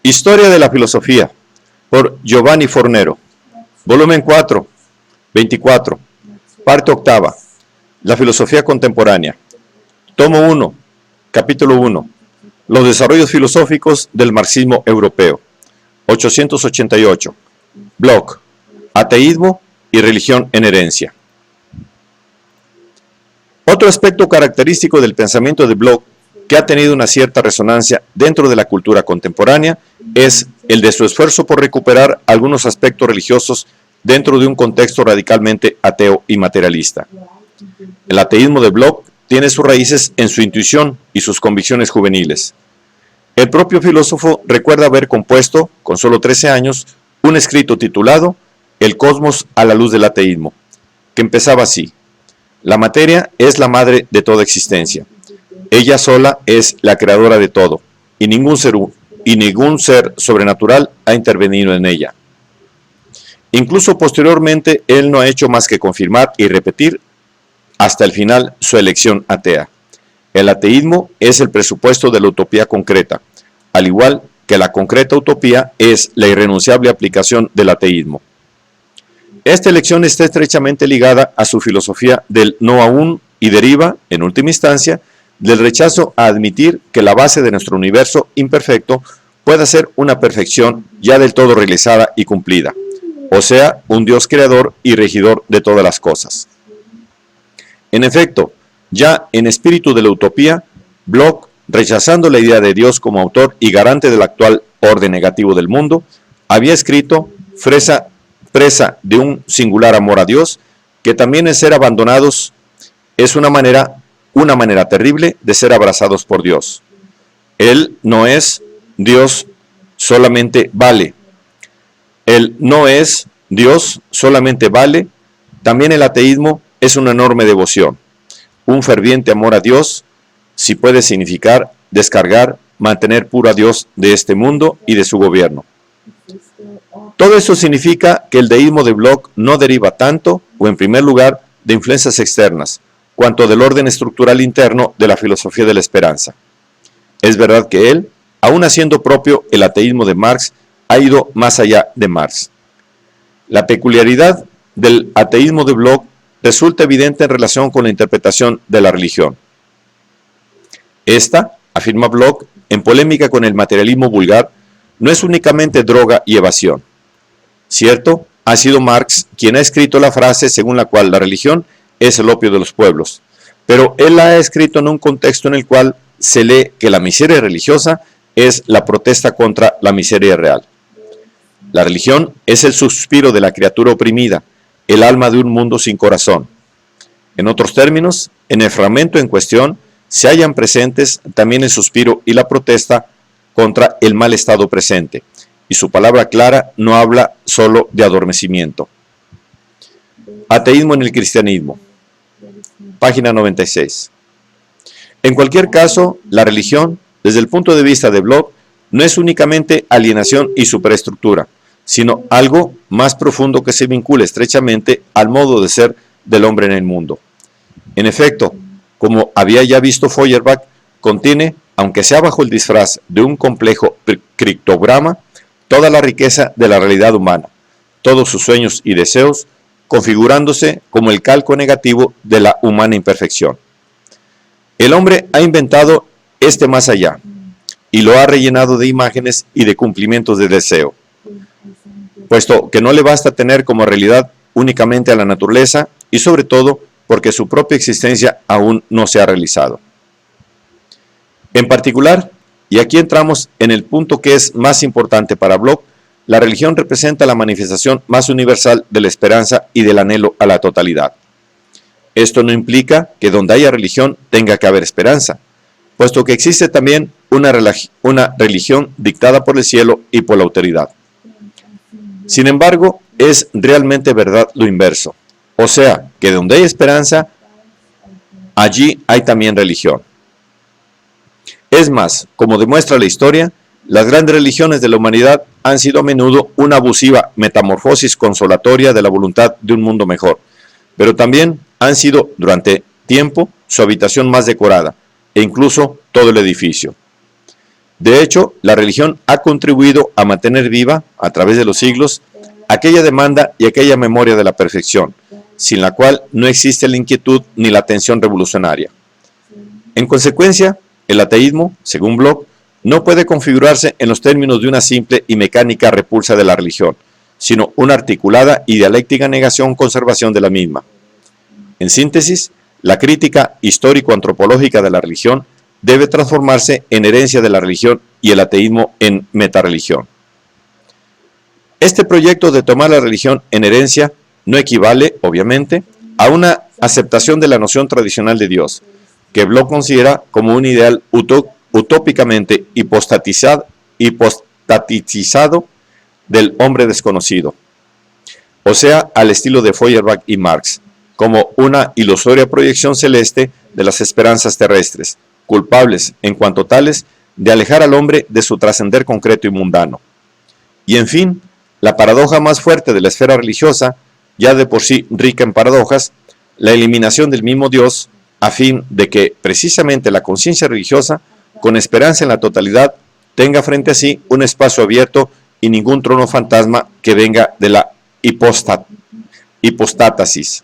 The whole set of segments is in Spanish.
Historia de la filosofía, por Giovanni Fornero, volumen 4, 24, parte octava, la filosofía contemporánea, tomo 1, capítulo 1, los desarrollos filosóficos del marxismo europeo, 888, Bloch, ateísmo y religión en herencia. Otro aspecto característico del pensamiento de Bloch que ha tenido una cierta resonancia dentro de la cultura contemporánea es el de su esfuerzo por recuperar algunos aspectos religiosos dentro de un contexto radicalmente ateo y materialista. El ateísmo de Bloch tiene sus raíces en su intuición y sus convicciones juveniles. El propio filósofo recuerda haber compuesto, con solo 13 años, un escrito titulado El cosmos a la luz del ateísmo, que empezaba así: la materia es la madre de toda existencia. Ella sola es la creadora de todo, y ningún ser sobrenatural ha intervenido en ella. Incluso posteriormente, él no ha hecho más que confirmar y repetir hasta el final su elección atea. El ateísmo es el presupuesto de la utopía concreta, al igual que la concreta utopía es la irrenunciable aplicación del ateísmo. Esta elección está estrechamente ligada a su filosofía del no aún y deriva, en última instancia, del rechazo a admitir que la base de nuestro universo imperfecto pueda ser una perfección ya del todo realizada y cumplida, o sea, un Dios creador y regidor de todas las cosas. En efecto, ya en espíritu de la utopía, Bloch, rechazando la idea de Dios como autor y garante del actual orden negativo del mundo, había escrito, presa de un singular amor a Dios, que también en ser abandonados es una manera terrible de ser abrazados por Dios. Él no es Dios, solamente vale. Él no es Dios, solamente vale. También el ateísmo es una enorme devoción, un ferviente amor a Dios, si puede significar descargar, mantener puro a Dios de este mundo y de su gobierno. Todo eso significa que el deísmo de Bloch no deriva tanto, o en primer lugar, de influencias externas, cuanto del orden estructural interno de la filosofía de la esperanza. Es verdad que él, aun haciendo propio el ateísmo de Marx, ha ido más allá de Marx. La peculiaridad del ateísmo de Bloch resulta evidente en relación con la interpretación de la religión. Esta, afirma Bloch, en polémica con el materialismo vulgar, no es únicamente droga y evasión. Cierto, ha sido Marx quien ha escrito la frase según la cual la religión es el opio de los pueblos, pero él la ha escrito en un contexto en el cual se lee que la miseria religiosa es la protesta contra la miseria real. La religión es el suspiro de la criatura oprimida, el alma de un mundo sin corazón. En otros términos, en el fragmento en cuestión se hallan presentes también el suspiro y la protesta contra el mal estado presente, y su palabra clara no habla solo de adormecimiento. Ateísmo en el cristianismo. Página 96. En cualquier caso, la religión, desde el punto de vista de Bloch, no es únicamente alienación y superestructura, sino algo más profundo que se vincula estrechamente al modo de ser del hombre en el mundo. En efecto, como había ya visto Feuerbach, contiene, aunque sea bajo el disfraz de un complejo criptograma, toda la riqueza de la realidad humana, todos sus sueños y deseos, configurándose como el calco negativo de la humana imperfección. El hombre ha inventado este más allá, y lo ha rellenado de imágenes y de cumplimientos de deseo, puesto que no le basta tener como realidad únicamente a la naturaleza, y sobre todo porque su propia existencia aún no se ha realizado. En particular, y aquí entramos en el punto que es más importante para Bloch, la religión representa la manifestación más universal de la esperanza y del anhelo a la totalidad. Esto no implica que donde haya religión tenga que haber esperanza, puesto que existe también una religión dictada por el cielo y por la autoridad. Sin embargo, es realmente verdad lo inverso, o sea, que donde hay esperanza, allí hay también religión. Es más, como demuestra la historia, las grandes religiones de la humanidad han sido a menudo una abusiva metamorfosis consolatoria de la voluntad de un mundo mejor, pero también han sido, durante tiempo, su habitación más decorada, e incluso todo el edificio. De hecho, la religión ha contribuido a mantener viva, a través de los siglos, aquella demanda y aquella memoria de la perfección, sin la cual no existe la inquietud ni la tensión revolucionaria. En consecuencia, el ateísmo, según Bloch, no puede configurarse en los términos de una simple y mecánica repulsa de la religión, sino una articulada y dialéctica negación-conservación de la misma. En síntesis, la crítica histórico-antropológica de la religión debe transformarse en herencia de la religión y el ateísmo en metarreligión. Este proyecto de tomar la religión en herencia no equivale, obviamente, a una aceptación de la noción tradicional de Dios, que Bloch considera como un ideal utópicamente hipostatizado del hombre desconocido, o sea, al estilo de Feuerbach y Marx, como una ilusoria proyección celeste de las esperanzas terrestres, culpables, en cuanto tales, de alejar al hombre de su trascender concreto y mundano. Y en fin, la paradoja más fuerte de la esfera religiosa, ya de por sí rica en paradojas, la eliminación del mismo Dios, a fin de que, precisamente, la conciencia religiosa, con esperanza en la totalidad, tenga frente a sí un espacio abierto y ningún trono fantasma que venga de la hipostátasis.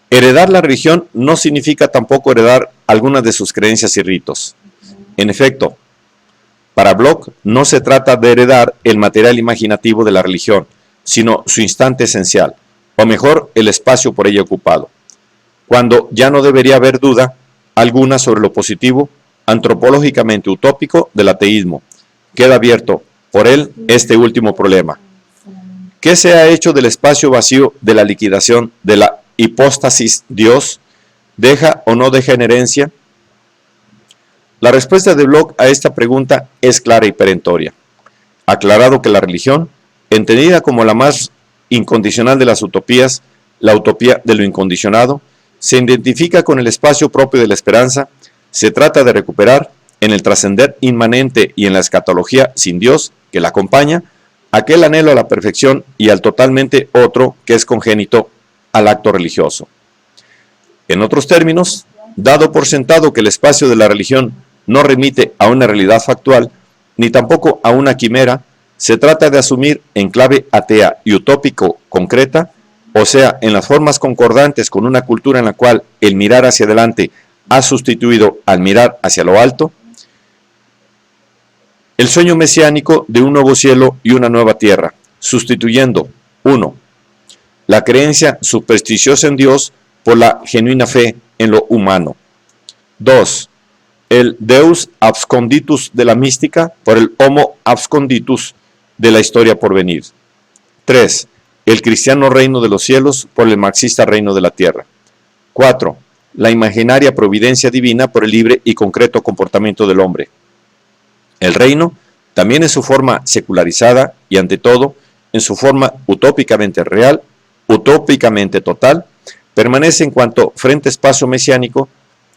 Heredar la religión no significa tampoco heredar algunas de sus creencias y ritos. En efecto, para Bloch no se trata de heredar el material imaginativo de la religión, sino su instante esencial, o mejor, el espacio por ella ocupado, cuando ya no debería haber duda alguna sobre lo positivo, antropológicamente utópico del ateísmo. Queda abierto por él este último problema. ¿Qué se ha hecho del espacio vacío de la liquidación de la hipóstasis Dios? ¿Deja o no deja en herencia? La respuesta de Bloch a esta pregunta es clara y perentoria. Aclarado que la religión, entendida como la más incondicional de las utopías, la utopía de lo incondicionado, se identifica con el espacio propio de la esperanza, se trata de recuperar, en el trascender inmanente y en la escatología sin Dios que la acompaña, aquel anhelo a la perfección y al totalmente otro que es congénito al acto religioso. En otros términos, dado por sentado que el espacio de la religión no remite a una realidad factual, ni tampoco a una quimera, se trata de asumir en clave atea y utópico concreta, o sea, en las formas concordantes con una cultura en la cual el mirar hacia adelante ha sustituido al mirar hacia lo alto, el sueño mesiánico de un nuevo cielo y una nueva tierra, sustituyendo 1. La creencia supersticiosa en Dios por la genuina fe en lo humano. 2. El Deus absconditus de la mística por el Homo absconditus de la historia por venir. 3. El cristiano reino de los cielos por el marxista reino de la tierra. 4. La imaginaria providencia divina por el libre y concreto comportamiento del hombre. El reino, también en su forma secularizada y ante todo, en su forma utópicamente real, utópicamente total, permanece en cuanto frente espacio mesiánico,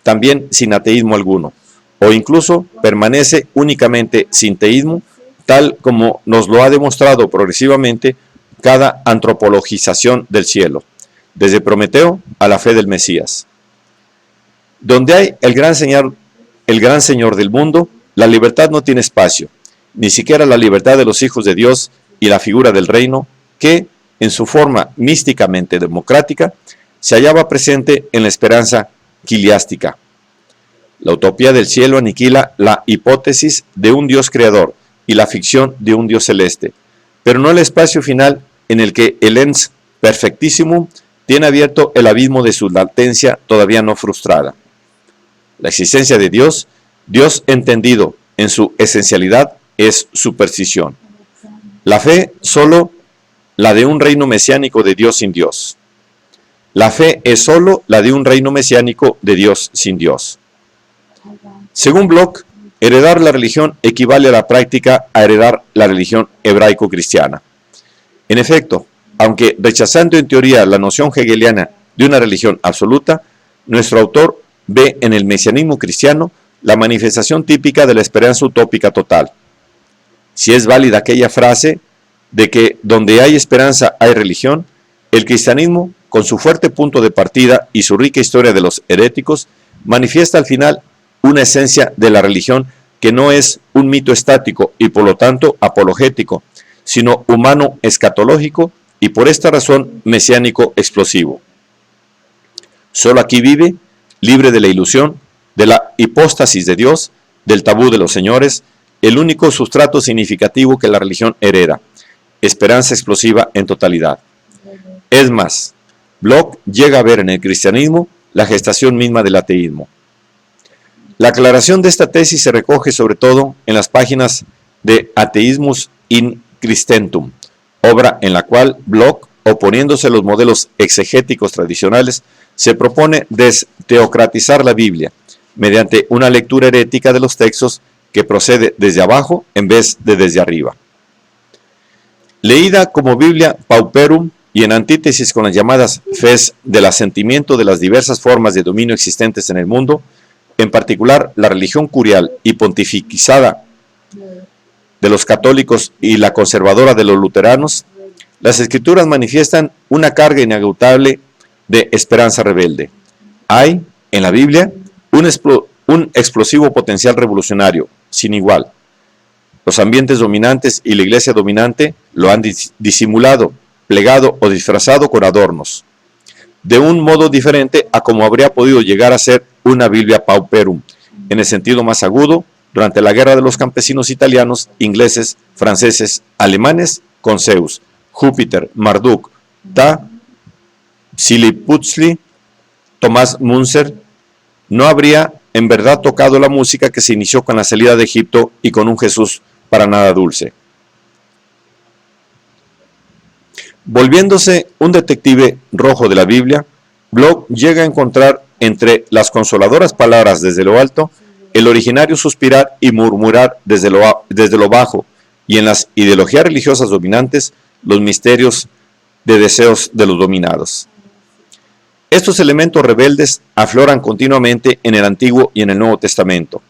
también sin ateísmo alguno, o incluso permanece únicamente sin teísmo, tal como nos lo ha demostrado progresivamente cada antropologización del cielo, desde Prometeo a la fe del Mesías. Donde hay el gran Señor del mundo, la libertad no tiene espacio, ni siquiera la libertad de los hijos de Dios y la figura del reino, que, en su forma místicamente democrática, se hallaba presente en la esperanza quiliástica. La utopía del cielo aniquila la hipótesis de un Dios creador y la ficción de un Dios celeste, pero no el espacio final en el que el ens perfectissimum tiene abierto el abismo de su latencia todavía no frustrada. La existencia de Dios, Dios entendido en su esencialidad, es superstición. La fe solo la de un reino mesiánico de Dios sin Dios. La fe es solo la de un reino mesiánico de Dios sin Dios. Según Bloch, heredar la religión equivale a la práctica a heredar la religión hebraico-cristiana. En efecto, aunque rechazando en teoría la noción hegeliana de una religión absoluta, nuestro autor ve en el mesianismo cristiano la manifestación típica de la esperanza utópica total. Si es válida aquella frase de que donde hay esperanza hay religión, el cristianismo con su fuerte punto de partida y su rica historia de los heréticos, manifiesta al final una esencia de la religión que no es un mito estático y por lo tanto apologético, sino humano escatológico y por esta razón mesiánico explosivo. Solo aquí vive, libre de la ilusión, de la hipóstasis de Dios, del tabú de los señores, el único sustrato significativo que la religión hereda, esperanza explosiva en totalidad. Es más, Bloch llega a ver en el cristianismo la gestación misma del ateísmo. La aclaración de esta tesis se recoge sobre todo en las páginas de Atheismus in Christentum, obra en la cual Bloch, oponiéndose a los modelos exegéticos tradicionales, se propone desteocratizar la Biblia mediante una lectura herética de los textos que procede desde abajo en vez de desde arriba. Leída como Biblia pauperum y en antítesis con las llamadas fes del asentimiento de las diversas formas de dominio existentes en el mundo, en particular la religión curial y pontificizada de los católicos y la conservadora de los luteranos, las escrituras manifiestan una carga inagotable de esperanza rebelde. Hay, en la Biblia, un explosivo potencial revolucionario, sin igual. Los ambientes dominantes y la iglesia dominante lo han disimulado, plegado o disfrazado con adornos, de un modo diferente a como habría podido llegar a ser una Biblia pauperum, en el sentido más agudo, durante la guerra de los campesinos italianos, ingleses, franceses, alemanes, con Zeus, Júpiter, Marduk, Ta, Silipuzli, Tomás Munzer, no habría en verdad tocado la música que se inició con la salida de Egipto y con un Jesús para nada dulce. Volviéndose un detective rojo de la Biblia, Bloch llega a encontrar entre las consoladoras palabras desde lo alto, el originario suspirar y murmurar desde lo bajo, y en las ideologías religiosas dominantes, los misterios de deseos de los dominados. Estos elementos rebeldes afloran continuamente en el Antiguo y en el Nuevo Testamento.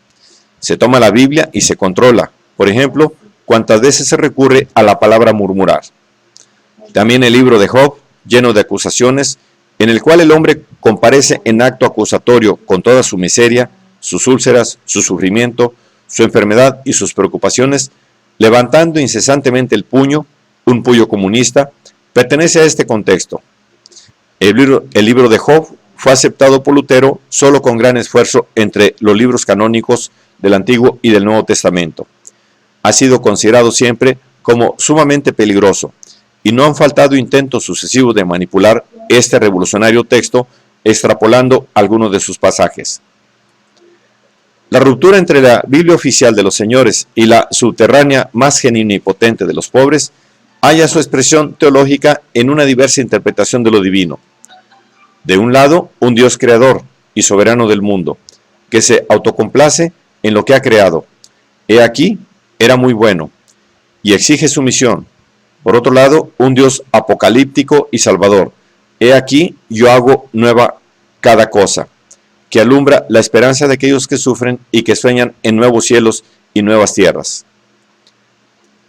Se toma la Biblia y se controla, por ejemplo, cuántas veces se recurre a la palabra murmurar. También el libro de Job, lleno de acusaciones, en el cual el hombre comparece en acto acusatorio con toda su miseria, sus úlceras, su sufrimiento, su enfermedad y sus preocupaciones, levantando incesantemente el puño, un puño comunista, pertenece a este contexto. El libro de Job fue aceptado por Lutero solo con gran esfuerzo entre los libros canónicos del Antiguo y del Nuevo Testamento. Ha sido considerado siempre como sumamente peligroso, y no han faltado intentos sucesivos de manipular este revolucionario texto, extrapolando algunos de sus pasajes. La ruptura entre la Biblia oficial de los señores y la subterránea más genuina y potente de los pobres halla su expresión teológica en una diversa interpretación de lo divino. De un lado, un Dios creador y soberano del mundo, que se autocomplace en lo que ha creado. He aquí, era muy bueno, y exige sumisión. Por otro lado, un Dios apocalíptico y salvador. He aquí, yo hago nueva cada cosa, que alumbra la esperanza de aquellos que sufren y que sueñan en nuevos cielos y nuevas tierras.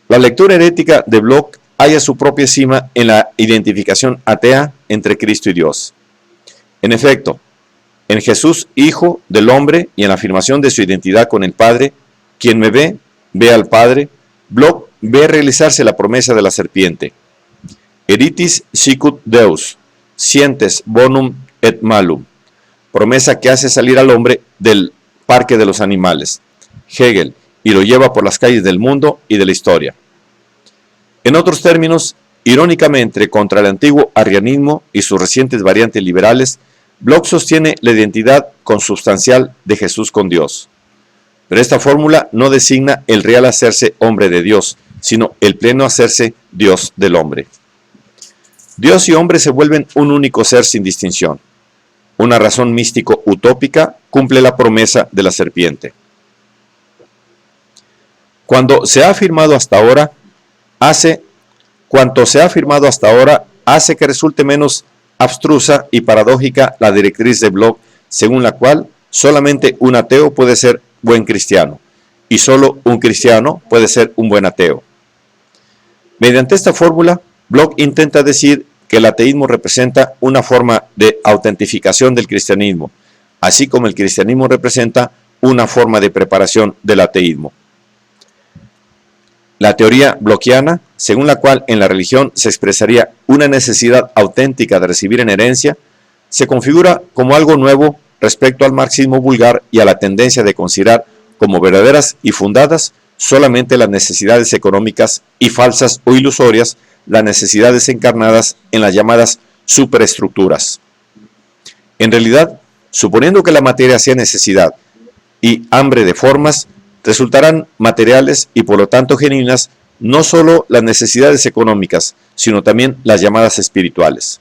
La lectura herética de Bloch halla su propia cima en la identificación atea entre Cristo y Dios. En efecto, en Jesús, Hijo del Hombre, y en la afirmación de su identidad con el Padre, quien me ve, ve al Padre, Bloch ve realizarse la promesa de la serpiente. Eritis sicut Deus, scientes bonum et malum. Promesa que hace salir al hombre del parque de los animales, Hegel, y lo lleva por las calles del mundo y de la historia. En otros términos, irónicamente contra el antiguo arrianismo y sus recientes variantes liberales, Bloch sostiene la identidad consubstancial de Jesús con Dios. Pero esta fórmula no designa el real hacerse hombre de Dios, sino el pleno hacerse Dios del hombre. Dios y hombre se vuelven un único ser sin distinción. Una razón místico utópica cumple la promesa de la serpiente. Cuanto se ha afirmado hasta ahora hace que resulte menos abstrusa y paradójica la directriz de Bloch, según la cual solamente un ateo puede ser buen cristiano, y solo un cristiano puede ser un buen ateo. Mediante esta fórmula, Bloch intenta decir que el ateísmo representa una forma de autentificación del cristianismo, así como el cristianismo representa una forma de preparación del ateísmo. La teoría blockiana, según la cual en la religión se expresaría una necesidad auténtica de recibir en herencia, se configura como algo nuevo respecto al marxismo vulgar y a la tendencia de considerar como verdaderas y fundadas solamente las necesidades económicas y falsas o ilusorias las necesidades encarnadas en las llamadas superestructuras. En realidad, suponiendo que la materia sea necesidad y hambre de formas, resultarán materiales y por lo tanto genuinas no solo las necesidades económicas, sino también las llamadas espirituales.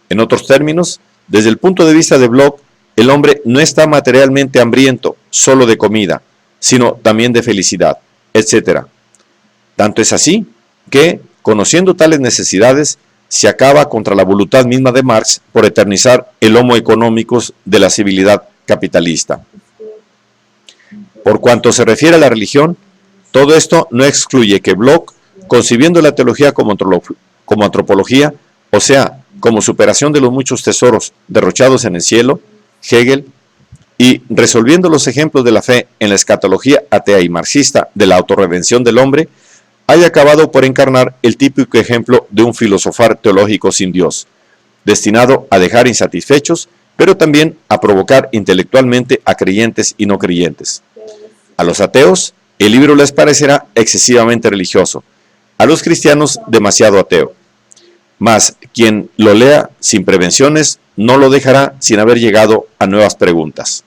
En otros términos, desde el punto de vista de Bloch, el hombre no está materialmente hambriento solo de comida, sino también de felicidad, etc. Tanto es así que, conociendo tales necesidades, se acaba contra la voluntad misma de Marx por eternizar el homo economicus de la civilidad capitalista. Por cuanto se refiere a la religión, todo esto no excluye que Bloch, concibiendo la teología como antropología, o sea, como superación de los muchos tesoros derrochados en el cielo, Hegel, y resolviendo los ejemplos de la fe en la escatología atea y marxista de la autorredención del hombre, haya acabado por encarnar el típico ejemplo de un filosofar teológico sin Dios, destinado a dejar insatisfechos, pero también a provocar intelectualmente a creyentes y no creyentes. A los ateos, el libro les parecerá excesivamente religioso, a los cristianos demasiado ateo. Mas quien lo lea sin prevenciones no lo dejará sin haber llegado a nuevas preguntas.